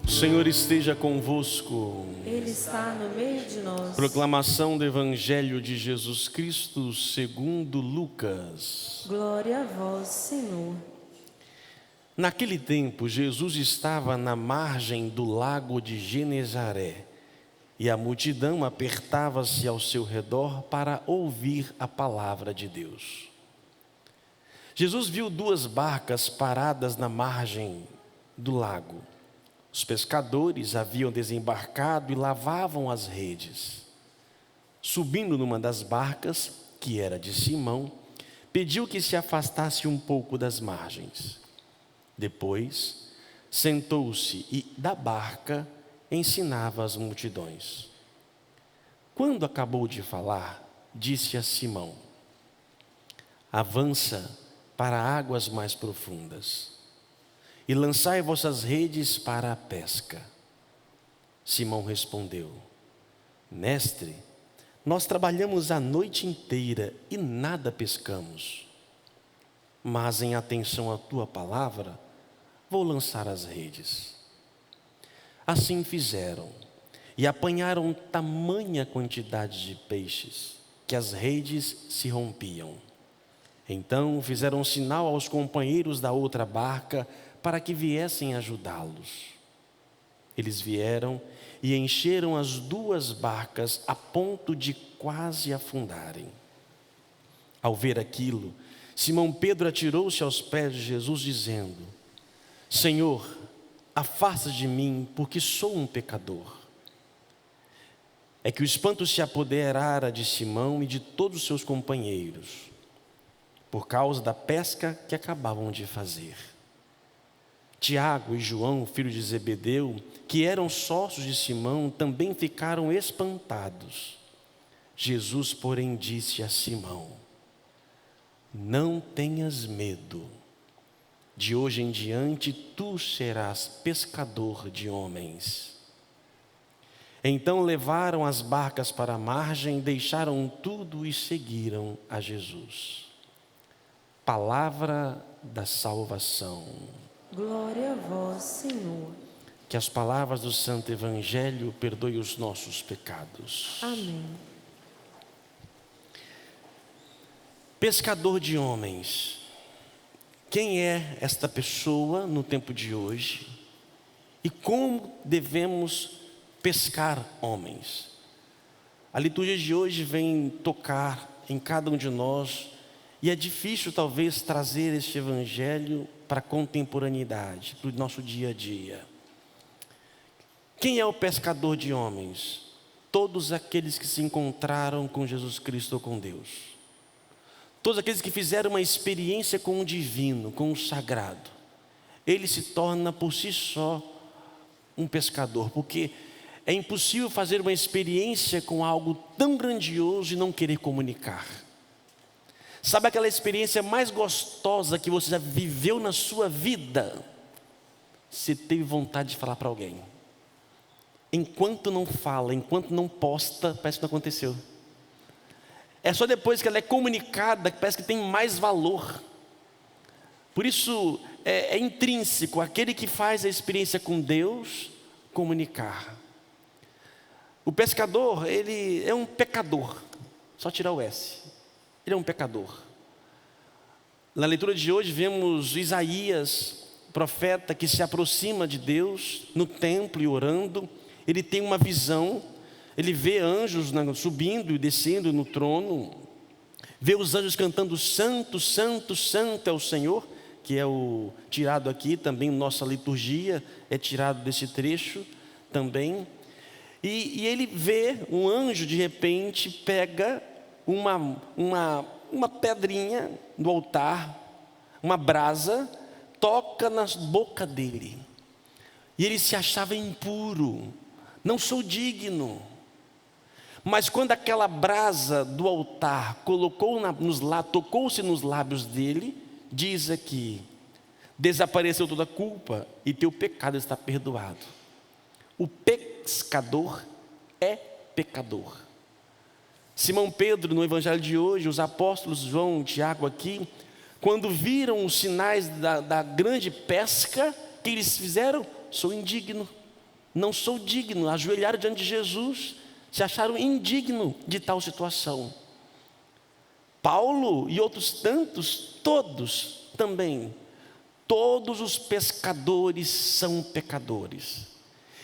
O Senhor esteja convosco. Ele está no meio de nós. Proclamação do Evangelho de Jesus Cristo segundo Lucas. Glória a vós, Senhor. Naquele tempo, Jesus estava na margem do lago de Genezaré, e a multidão apertava-se ao seu redor para ouvir a palavra de Deus. Jesus viu duas barcas paradas na margem do lago. Os pescadores haviam desembarcado e lavavam as redes. Subindo numa das barcas, que era de Simão, pediu que se afastasse um pouco das margens. Depois, sentou-se e, da barca, ensinava as multidões. Quando acabou de falar, disse a Simão: avança para águas mais profundas e lançai vossas redes para a pesca. Simão respondeu: Mestre, nós trabalhamos a noite inteira e nada pescamos. Mas em atenção à tua palavra, vou lançar as redes. Assim fizeram, e apanharam tamanha quantidade de peixes, que as redes se rompiam. Então fizeram sinal aos companheiros da outra barca, para que viessem ajudá-los. Eles vieram e encheram as duas barcas a ponto de quase afundarem. Ao ver aquilo, Simão Pedro atirou-se aos pés de Jesus, dizendo: Senhor, afasta de mim, porque sou um pecador. É que o espanto se apoderara de Simão e de todos os seus companheiros, por causa da pesca que acabavam de fazer. Tiago e João, filho de Zebedeu, que eram sócios de Simão, também ficaram espantados. Jesus, porém, disse a Simão: não tenhas medo. De hoje em diante tu serás pescador de homens. Então levaram as barcas para a margem, deixaram tudo e seguiram a Jesus. Palavra da salvação. Glória a vós, Senhor. Que as palavras do Santo Evangelho perdoem os nossos pecados. Amém. Pescador de homens. Quem é esta pessoa no tempo de hoje? E como devemos pescar homens? A liturgia de hoje vem tocar em cada um de nós, e é difícil talvez trazer este Evangelho para a contemporaneidade, para o nosso dia a dia. Quem é o pescador de homens? Todos aqueles que se encontraram com Jesus Cristo ou com Deus. Todos aqueles que fizeram uma experiência com o divino, com o sagrado. Ele se torna por si só um pescador, porque é impossível fazer uma experiência com algo tão grandioso e não querer comunicar. Sabe aquela experiência mais gostosa que você já viveu na sua vida? Você teve vontade de falar para alguém. Enquanto não fala, enquanto não posta, parece que não aconteceu. É só depois que ela é comunicada que parece que tem mais valor. Por isso é intrínseco aquele que faz a experiência com Deus comunicar. O pescador, ele é um pecador. Só tirar o S. Ele é um pecador. Na leitura de hoje vemos Isaías, profeta que se aproxima de Deus no templo e orando. Ele tem uma visão, ele vê anjos subindo e descendo no trono, vê os anjos cantando santo, santo, santo é o Senhor, que é o tirado aqui também, nossa liturgia é tirado desse trecho também. E ele vê um anjo, de repente, pega uma pedrinha do altar, uma brasa, toca na boca dele. E ele se achava impuro, não sou digno. Mas quando aquela brasa do altar tocou-se nos lábios dele, diz aqui: desapareceu toda a culpa e teu pecado está perdoado. O pescador é pecador. Simão Pedro, no Evangelho de hoje, os apóstolos João e Tiago aqui, quando viram os sinais da grande pesca, que eles fizeram? Sou indigno, não sou digno, ajoelharam diante de Jesus, se acharam indigno de tal situação. Paulo e outros tantos, todos também, todos os pescadores são pecadores.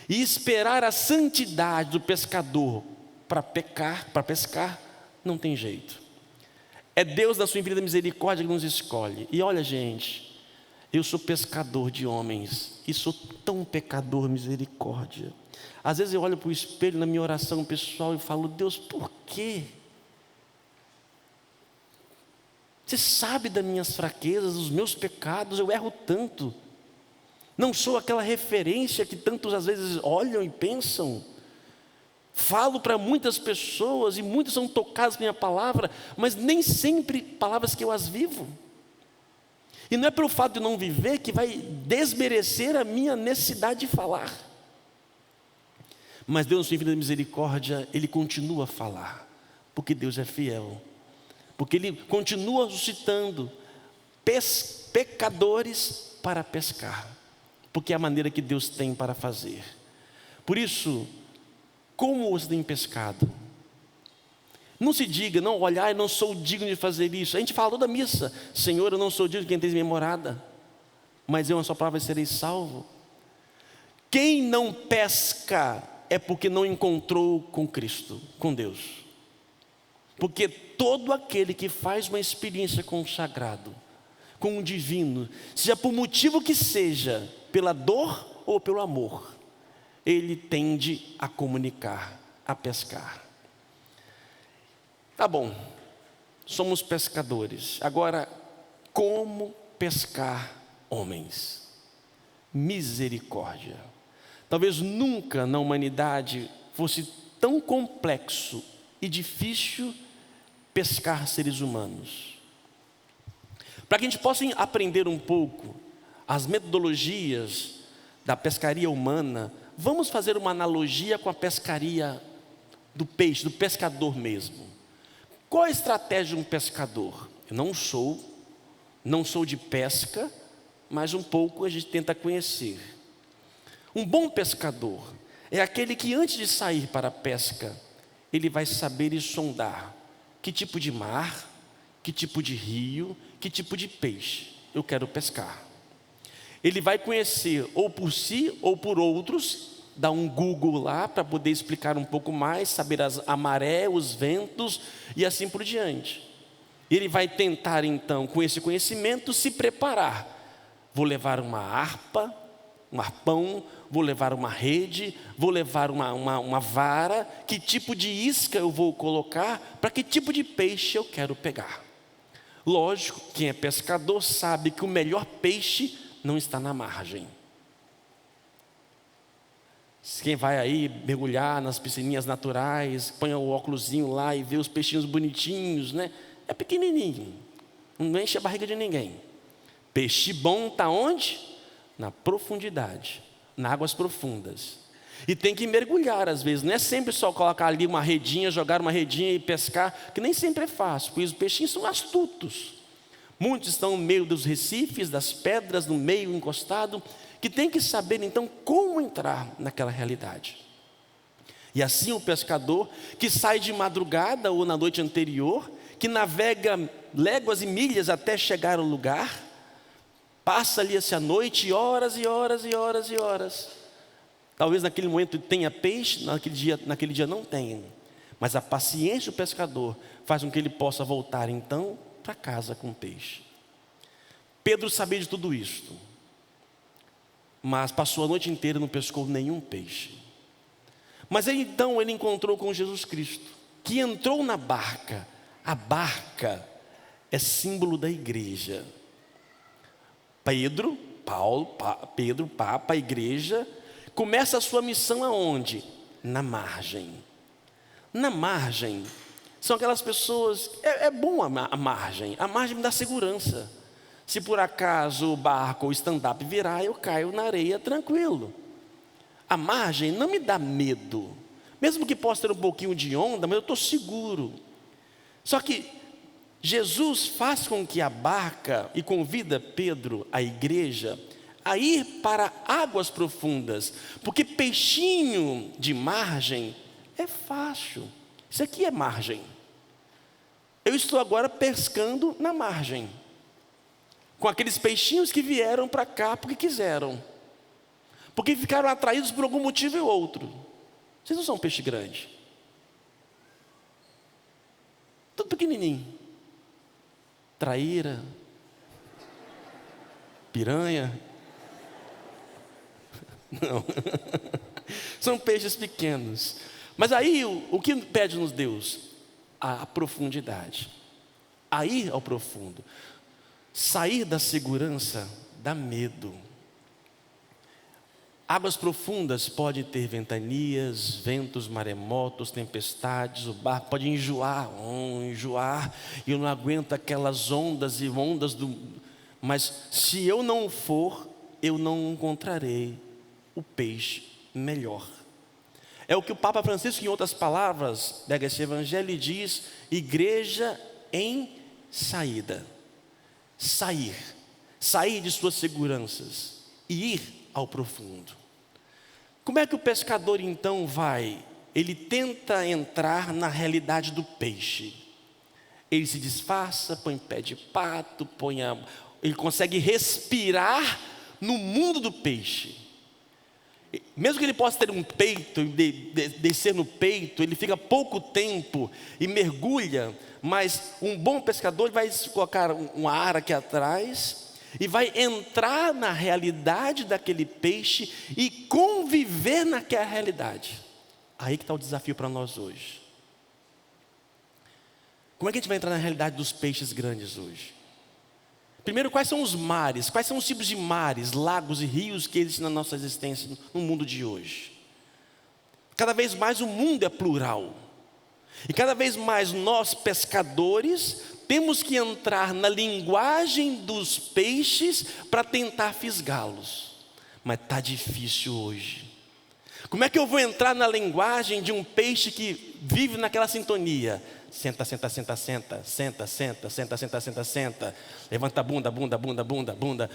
E esperar a santidade do pescador para pescar, não tem jeito. É Deus, na sua infinita misericórdia, que nos escolhe. E olha, gente, eu sou pescador de homens e sou tão pecador, misericórdia. Às vezes eu olho para o espelho na minha oração pessoal e falo: Deus, por quê? Você sabe das minhas fraquezas, dos meus pecados, eu erro tanto. Não sou aquela referência que tantos às vezes olham e pensam. Falo para muitas pessoas e muitas são tocadas pela minha palavra, mas nem sempre palavras que eu as vivo. E não é pelo fato de não viver que vai desmerecer a minha necessidade de falar. Mas Deus, na sua infinita misericórdia, Ele continua a falar, porque Deus é fiel. Porque Ele continua suscitando pecadores para pescar, porque é a maneira que Deus tem para fazer. Por isso, como você tem pescado? Não se diga, não, olhar, eu não sou digno de fazer isso. A gente fala toda missa: Senhor, eu não sou digno de quem tem minha morada, mas eu, a sua palavra, serei salvo. Quem não pesca é porque não encontrou com Cristo, com Deus. Porque todo aquele que faz uma experiência com o sagrado, com o divino, seja por motivo que seja, pela dor ou pelo amor, ele tende a comunicar, a pescar. Tá bom, somos pescadores. Agora, como pescar homens? Misericórdia. Talvez nunca na humanidade fosse tão complexo e difícil pescar seres humanos. Para que a gente possa aprender um pouco as metodologias da pescaria humana, vamos fazer uma analogia com a pescaria do peixe, do pescador mesmo. Qual a estratégia de um pescador? Eu não sou de pesca, mas um pouco a gente tenta conhecer. Um bom pescador é aquele que, antes de sair para a pesca, ele vai saber e sondar que tipo de mar, que tipo de rio, que tipo de peixe eu quero pescar. Ele vai conhecer ou por si ou por outros, dar um Google lá para poder explicar um pouco mais, saber a maré, os ventos e assim por diante. Ele vai tentar então, com esse conhecimento, se preparar. Vou levar uma harpa, um arpão, vou levar uma rede, vou levar uma vara, que tipo de isca eu vou colocar, para que tipo de peixe eu quero pegar. Lógico, quem é pescador sabe que o melhor peixe não está na margem. Quem vai aí mergulhar nas piscininhas naturais, põe o óculosinho lá e vê os peixinhos bonitinhos, né? É pequenininho, não enche a barriga de ninguém. Peixe bom está onde? Na profundidade, nas águas profundas. E tem que mergulhar às vezes, não é sempre só colocar ali uma redinha, jogar uma redinha e pescar, que nem sempre é fácil, porque os peixinhos são astutos. Muitos estão no meio dos recifes, das pedras, no meio encostado, que tem que saber então como entrar naquela realidade. E assim o pescador que sai de madrugada ou na noite anterior, que navega léguas e milhas até chegar ao lugar, passa ali essa noite, horas e horas e horas e horas. Talvez naquele momento tenha peixe, naquele dia não tenha. Mas a paciência do pescador faz com que ele possa voltar então para casa com peixe. Pedro sabia de tudo isso, mas passou a noite inteira e não pescou nenhum peixe. Mas ele encontrou com Jesus Cristo, que entrou na barca. A barca é símbolo da igreja. Pedro, Papa, a igreja, começa a sua missão aonde? Na margem. Na margem, são aquelas pessoas, é bom a margem me dá segurança. Se por acaso o barco ou o stand-up virar, eu caio na areia tranquilo. A margem não me dá medo, mesmo que possa ter um pouquinho de onda, mas eu estou seguro. Só que Jesus faz com que a barca, e convida Pedro, a igreja, a ir para águas profundas, porque peixinho de margem é fácil. Isso aqui é margem. Eu estou agora pescando na margem, com aqueles peixinhos que vieram para cá porque quiseram, porque ficaram atraídos por algum motivo ou outro. Vocês não são um peixe grande, tudo pequenininho, traíra, piranha, não, são peixes pequenos. Mas aí o que pede-nos Deus? A profundidade, a ir ao profundo. Sair da segurança dá medo. Águas profundas podem ter ventanias, ventos, maremotos, tempestades. O barco pode enjoar, e eu não aguento aquelas ondas e ondas do... Mas se eu não for, eu não encontrarei o peixe melhor. É o que o Papa Francisco, em outras palavras, pega esse evangelho e diz: igreja em saída. Sair de suas seguranças e ir ao profundo. Como é que o pescador então vai? Ele tenta entrar na realidade do peixe. Ele se disfarça, põe pé de pato, ele consegue respirar no mundo do peixe. Mesmo que ele possa ter um peito e descer no peito, ele fica pouco tempo e mergulha, mas um bom pescador vai colocar um ar aqui atrás e vai entrar na realidade daquele peixe e conviver naquela realidade. Aí que está o desafio para nós hoje. Como é que a gente vai entrar na realidade dos peixes grandes hoje? Primeiro, quais são os mares? Quais são os tipos de mares, lagos e rios que existem na nossa existência no mundo de hoje? Cada vez mais o mundo é plural. E cada vez mais nós, pescadores, temos que entrar na linguagem dos peixes para tentar fisgá-los. Mas está difícil hoje. Como é que eu vou entrar na linguagem de um peixe que vive naquela sintonia? Senta, senta, senta, senta, senta, senta, senta, senta, senta, senta. Levanta a bunda, bunda, bunda, bunda, bunda.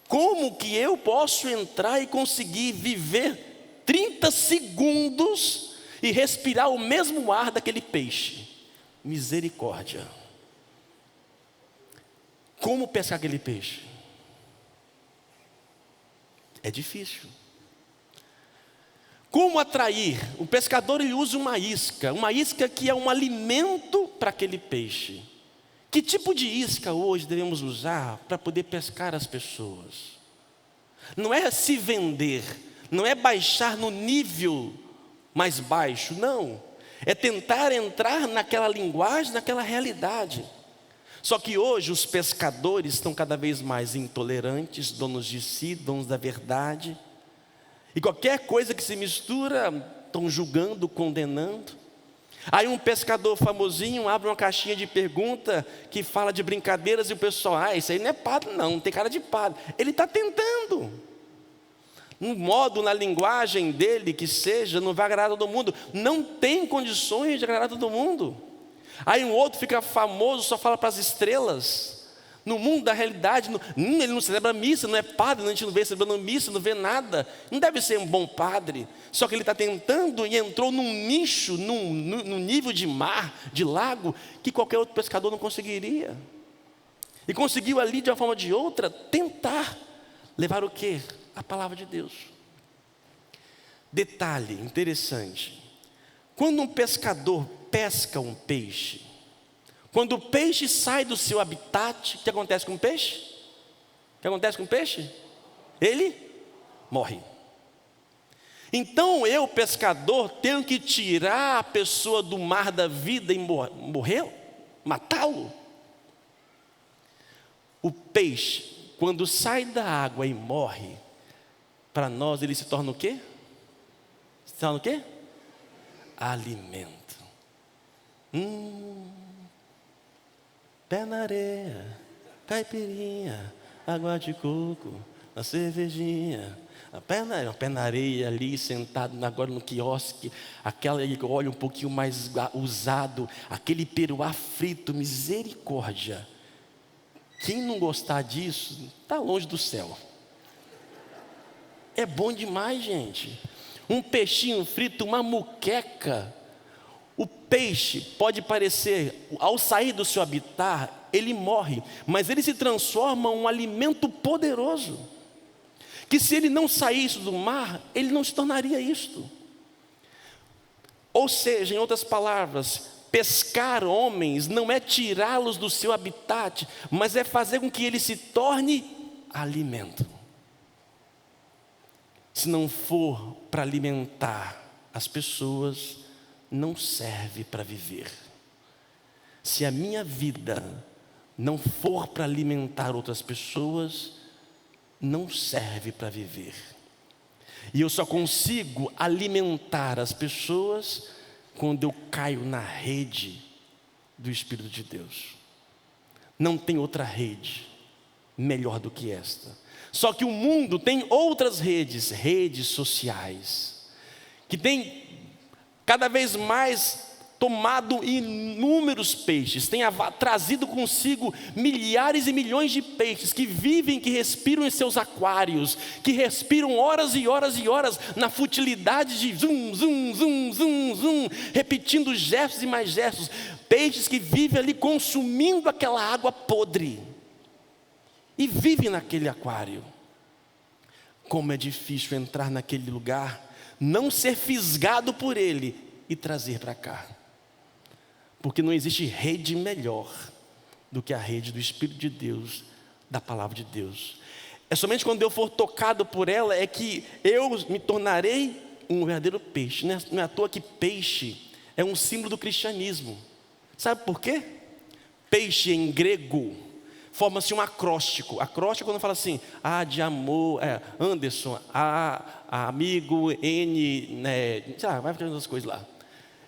Como que eu posso entrar e conseguir viver 30 segundos e respirar o mesmo ar daquele peixe? Misericórdia. Como pescar aquele peixe? É difícil. Como atrair? O pescador ele usa uma isca que é um alimento para aquele peixe. Que tipo de isca hoje devemos usar para poder pescar as pessoas? Não é se vender, não é baixar no nível mais baixo, não. É tentar entrar naquela linguagem, naquela realidade. Só que hoje os pescadores estão cada vez mais intolerantes, donos de si, donos da verdade. E qualquer coisa que se mistura, estão julgando, condenando. Aí um pescador famosinho abre uma caixinha de pergunta que fala de brincadeiras e o pessoal, isso aí não é padre não tem cara de padre. Ele está tentando. No modo, na linguagem dele que seja, não vai agradar todo mundo. Não tem condições de agradar todo mundo. Aí um outro fica famoso, só fala para as estrelas. No mundo da realidade, ele não celebra missa, não é padre, a gente não vê celebrando missa, não vê nada. Não deve ser um bom padre. Só que ele está tentando e entrou num nicho, num nível de mar, de lago, que qualquer outro pescador não conseguiria. E conseguiu ali, de uma forma ou de outra, tentar levar o quê? A palavra de Deus. Detalhe interessante. Quando um pescador pesca um peixe, quando o peixe sai do seu habitat, o que acontece com o peixe? O que acontece com o peixe? Ele morre. Então eu, pescador, tenho que tirar a pessoa do mar da vida e morrer? Matá-lo? O peixe, quando sai da água e morre, para nós ele se torna o quê? Se torna o quê? Alimento. Pé na areia, caipirinha, água de coco, uma cervejinha. Pé na areia ali, sentado agora no quiosque, aquela óleo um pouquinho mais usado, aquele peruá frito, misericórdia. Quem não gostar disso, está longe do céu. É bom demais, gente. Um peixinho frito, uma muqueca. O peixe pode parecer, ao sair do seu habitat, ele morre, mas ele se transforma em um alimento poderoso. Que se ele não saísse do mar, ele não se tornaria isto. Ou seja, em outras palavras, pescar homens não é tirá-los do seu habitat, mas é fazer com que ele se torne alimento. Se não for para alimentar as pessoas, não serve para viver. Se a minha vida não for para alimentar outras pessoas, não serve para viver. E eu só consigo alimentar as pessoas quando eu caio na rede do Espírito de Deus. Não tem outra rede melhor do que esta. Só que o mundo tem outras redes sociais, que tem cada vez mais tomado inúmeros peixes, tem trazido consigo milhares e milhões de peixes que vivem, que respiram em seus aquários, que respiram horas e horas e horas na futilidade de zum, zum, zum, zum, zum, repetindo gestos e mais gestos. Peixes que vivem ali consumindo aquela água podre e vivem naquele aquário. Como é difícil entrar naquele lugar, não ser fisgado por ele e trazer para cá. Porque não existe rede melhor do que a rede do Espírito de Deus, da Palavra de Deus. É somente quando eu for tocado por ela é que eu me tornarei um verdadeiro peixe. Não é à toa que peixe é um símbolo do cristianismo. Sabe por quê? Peixe em grego forma-se um acróstico. Acróstico quando fala assim, A de amor, Anderson, amigo, N, né, sei lá, vai fazendo as coisas lá.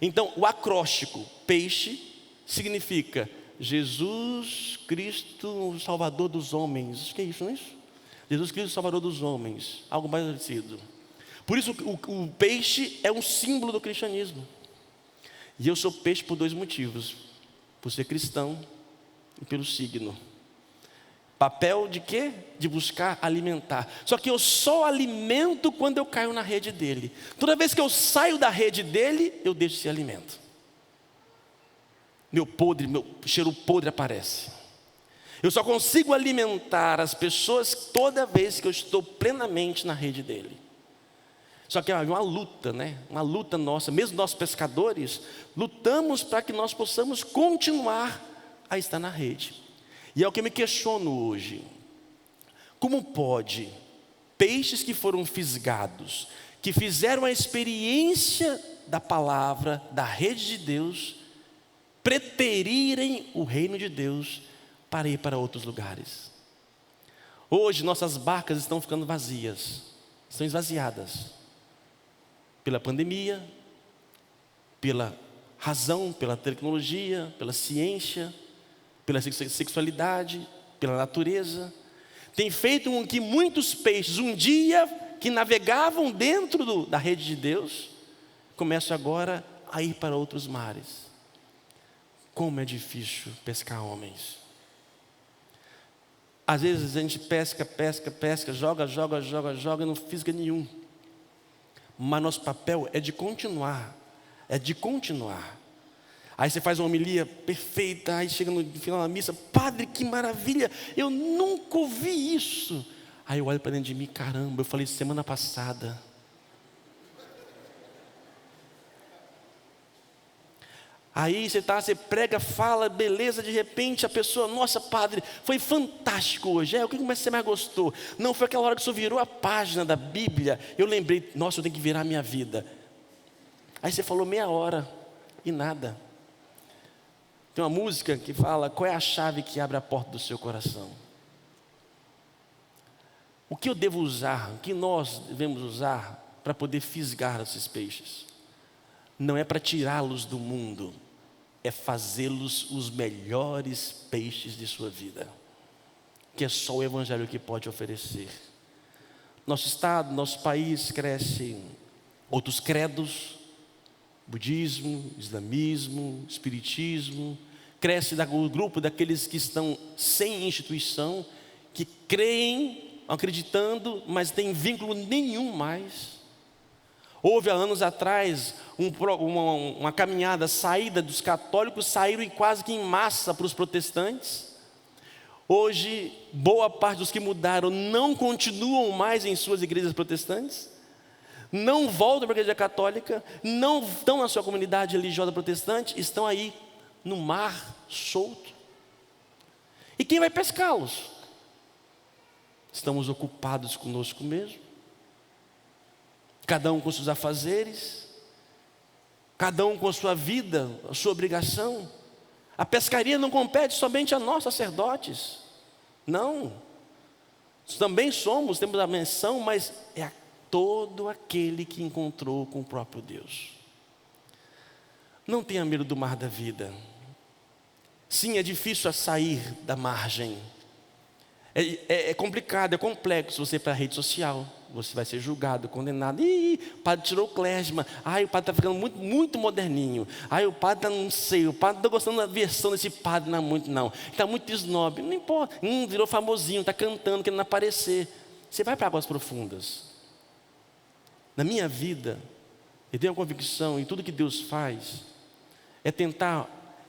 Então, o acróstico, peixe, significa Jesus Cristo, Salvador dos homens. Acho que é isso, não é isso? Jesus Cristo, Salvador dos homens. Algo mais parecido. Por isso, o peixe é um símbolo do cristianismo. E eu sou peixe por dois motivos. Por ser cristão e pelo signo. Papel de quê? De buscar alimentar. Só que eu só alimento quando eu caio na rede dele. Toda vez que eu saio da rede dele, eu deixo esse alimento. Meu cheiro podre aparece. Eu só consigo alimentar as pessoas toda vez que eu estou plenamente na rede dele. Só que é uma luta, né? Uma luta nossa. Mesmo nós pescadores, lutamos para que nós possamos continuar a estar na rede. E é o que eu me questiono hoje. Como pode peixes que foram fisgados, que fizeram a experiência da palavra, da rede de Deus, preterirem o reino de Deus para ir para outros lugares? Hoje nossas barcas estão ficando vazias, estão esvaziadas. Pela pandemia, pela razão, pela tecnologia, pela ciência, pela sexualidade, pela natureza, tem feito com que muitos peixes, um dia que navegavam dentro da rede de Deus, começam agora a ir para outros mares. Como é difícil pescar homens. Às vezes a gente pesca, joga e não fisga nenhum. Mas nosso papel é de continuar. Aí você faz uma homilia perfeita, aí chega no final da missa, padre, que maravilha, eu nunca ouvi isso. Aí eu olho para dentro de mim, caramba, eu falei isso semana passada. Aí você prega, fala, beleza, de repente a pessoa, nossa padre, foi fantástico hoje. O que você mais gostou? Não, foi aquela hora que o senhor virou a página da Bíblia, eu lembrei, nossa, eu tenho que virar a minha vida. Aí você falou meia hora e nada. Tem uma música que fala, qual é a chave que abre a porta do seu coração? O que eu devo usar, o que nós devemos usar para poder fisgar esses peixes? Não é para tirá-los do mundo, é fazê-los os melhores peixes de sua vida, que é só o Evangelho que pode oferecer. Nosso estado, nosso país cresce outros credos, budismo, islamismo, espiritismo, cresce o grupo daqueles que estão sem instituição, que creem, acreditando, mas tem vínculo nenhum mais. Houve há anos atrás uma caminhada, saída dos católicos, saíram quase que em massa para os protestantes. Hoje, boa parte dos que mudaram não continuam mais em suas igrejas protestantes, não voltam para a igreja católica, não estão na sua comunidade religiosa protestante, estão aí no mar solto. E quem vai pescá-los? Estamos ocupados conosco mesmo, cada um com seus afazeres, cada um com a sua vida, a sua obrigação. A pescaria não compete somente a nós, sacerdotes. Não. Também temos a menção, mas é a todo aquele que encontrou com o próprio Deus. Não tenha medo do mar da vida. Sim, é difícil sair da margem. É complicado, é complexo você ir para a rede social. Você vai ser julgado, condenado. Ih, o padre tirou o clésima. Ai, o padre está ficando muito, muito moderninho. Ai, o padre está, não sei, o padre está gostando da versão desse padre, não é muito não. Está muito snob. Não importa, virou famosinho, está cantando, querendo aparecer. Você vai para águas profundas. Na minha vida, eu tenho a convicção, em tudo que Deus faz,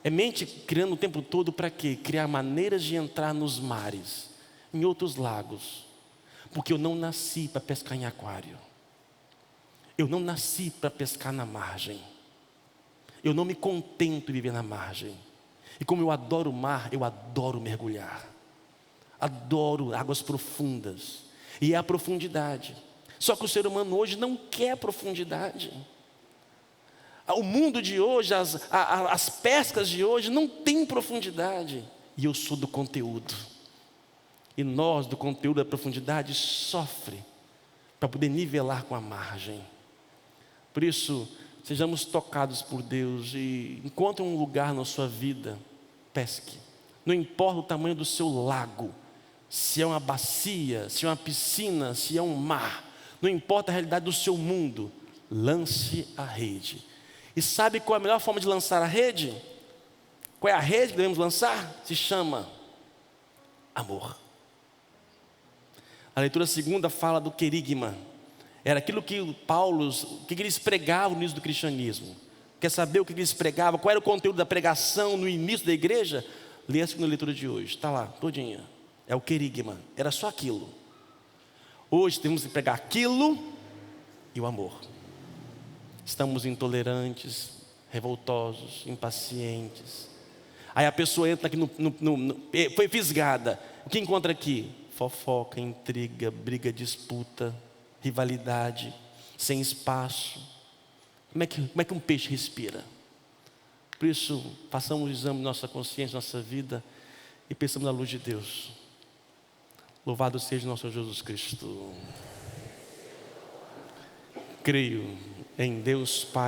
é mente criando o tempo todo para quê? Criar maneiras de entrar nos mares, em outros lagos. Porque eu não nasci para pescar em aquário. Eu não nasci para pescar na margem. Eu não me contento em viver na margem. E como eu adoro o mar, eu adoro mergulhar. Adoro águas profundas. E é a profundidade. Só que o ser humano hoje não quer profundidade. O mundo de hoje, as pescas de hoje não têm profundidade. E eu sou do conteúdo. E nós, do conteúdo da profundidade, sofre para poder nivelar com a margem. Por isso, sejamos tocados por Deus e encontre um lugar na sua vida, pesque. Não importa o tamanho do seu lago, se é uma bacia, se é uma piscina, se é um mar, não importa a realidade do seu mundo, lance a rede. E sabe qual é a melhor forma de lançar a rede? Qual é a rede que devemos lançar? Se chama amor. A leitura segunda fala do querigma. Era aquilo que Paulo, o que eles pregavam no início do cristianismo. Quer saber o que eles pregavam? Qual era o conteúdo da pregação no início da igreja? Leia a segunda leitura de hoje, está lá, todinha. É o querigma, era só aquilo. Hoje temos que pregar aquilo e o amor. Estamos intolerantes, revoltosos, impacientes. Aí a pessoa entra aqui foi fisgada. O que encontra aqui? Fofoca, intriga, briga, disputa, rivalidade, sem espaço. Como é que um peixe respira? Por isso, façamos o exame de nossa consciência, nossa vida e pensamos na luz de Deus. Louvado seja nosso Jesus Cristo. Creio em Deus Pai.